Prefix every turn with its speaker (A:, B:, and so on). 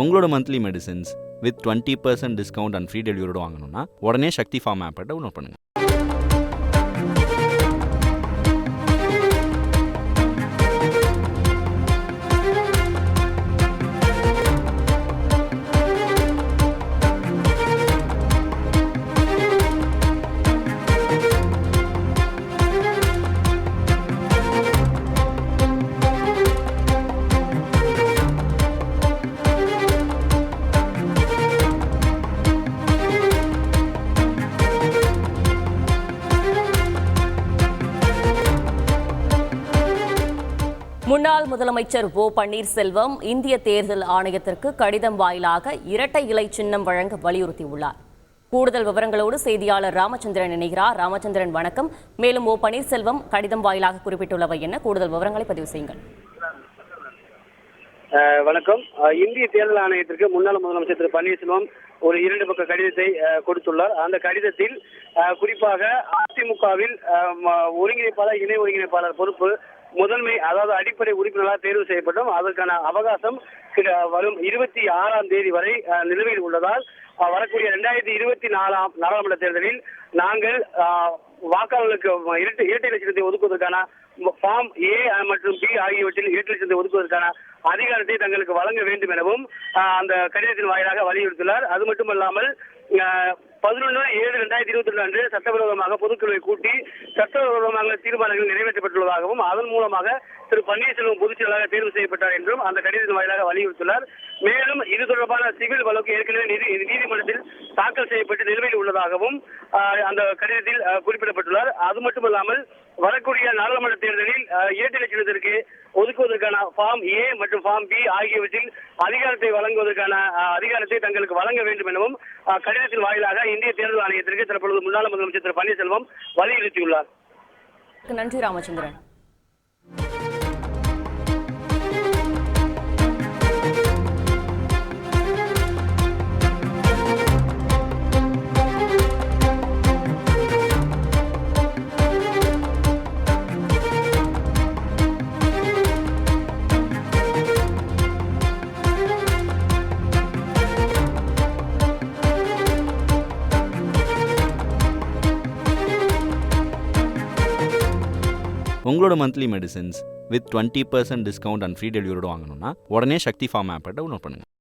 A: உங்களோட monthly medicines with 20% discount and free டெலிவரியோட வாங்கணும்னா உடனே சக்தி ஃபார்ம் ஆப்பை டவுன்லோட் பண்ணுங்கள்.
B: முன்னாள் முதலமைச்சர் ஓ பன்னீர்செல்வம் இந்திய தேர்தல் ஆணையத்திற்கு கடிதம் வாயிலாக இரட்டை இலை சின்னம் வழங்க வலியுறுத்தியுள்ளார். கூடுதல் விவரங்களோடு செய்தியாளர் ராமச்சந்திரன் இணைகிறார். ராமச்சந்திரன், வணக்கம். மேலும் ஓ பன்னீர்செல்வம் கடிதம் வாயிலாக குறிப்பிட்டுள்ளவை என்ன? கூடுதல் விவரங்களை பதிவு செய்யுங்கள்.
C: வணக்கம். இந்திய தேர்தல் ஆணையத்திற்கு முன்னாள் முதலமைச்சர் திரு பன்னீர்செல்வம் ஒரு 2 பக்க கடிதத்தை கொடுத்துள்ளார். அந்த கடிதத்தில் குறிப்பாக அதிமுகவில் ஒருங்கிணைப்பாளர், இணை ஒருங்கிணைப்பாளர் பொறுப்பு முதன்மை, அதாவது அடிப்படை உறுப்பினராக தேர்வு செய்யப்படும். அதற்கான அவகாசம் வரும் 26ஆம் தேதி வரை நிலுவையில் உள்ளதால் வரக்கூடிய 2024 நாடாளுமன்ற தேர்தலில் நாங்கள் வாக்காளர்களுக்கு இரட்டை லட்சத்தை ஒதுக்குவதற்கான ஃபார்ம் ஏ மற்றும் பி ஆகியவற்றில் இரட்டை லட்சத்தை ஒதுக்குவதற்கான அதிகாரத்தை தங்களுக்கு வழங்க வேண்டும் எனவும் அந்த கடிதத்தின் வாயிலாக வலியுறுத்தினார். அது மட்டுமல்லாமல் 11/7/2022 அன்று சட்டவிரோதமாக பொதுக்குழுவை கூட்டி சட்டவிரோதமாக தீர்மானங்கள் நிறைவேற்றப்பட்டுள்ளதாகவும் அதன் மூலமாக திரு பன்னீர்செல்வம் பொதுச் செயலாளராக தேர்வு செய்யப்பட்டார் என்றும் அந்த கடிதத்தின் வாயிலாக வலியுறுத்தினார். மேலும் இது தொடர்பான சிவில் வழக்கு ஏற்கனவே நீதிமன்றத்தில் தாக்கல் செய்யப்பட்டு நிலுவையில் உள்ளதாகவும் அந்த கடிதத்தில் குறிப்பிடப்பட்டுள்ளார். அது மட்டுமல்லாமல் வரக்கூடிய நாடாளுமன்ற தேர்தலில் இரட்டை லட்சத்திற்கு ஒதுக்குவதற்கான ஃபார்ம் ஏ மற்றும் ஃபார்ம் பி ஆகியவற்றில் அதிகாரத்தை வழங்குவதற்கான அதிகாரத்தை தங்களுக்கு வழங்க வேண்டும் எனவும் கடிதத்தின் வாயிலாக இந்திய தேர்தல் ஆணையத்திற்கு தற்பொழுது முன்னாள் முதலமைச்சர் திரு பன்னீர்செல்வம் வலியுறுத்தியுள்ளார்.
B: நன்றி ராமச்சந்திரன்.
A: உங்களோட monthly medicines with 20% discount and free டெலிவரியோட வாங்கணும்னா உடனே சக்தி ஃபார்ம் ஆப்பை டவுன்லோட் பண்ணுங்கள்.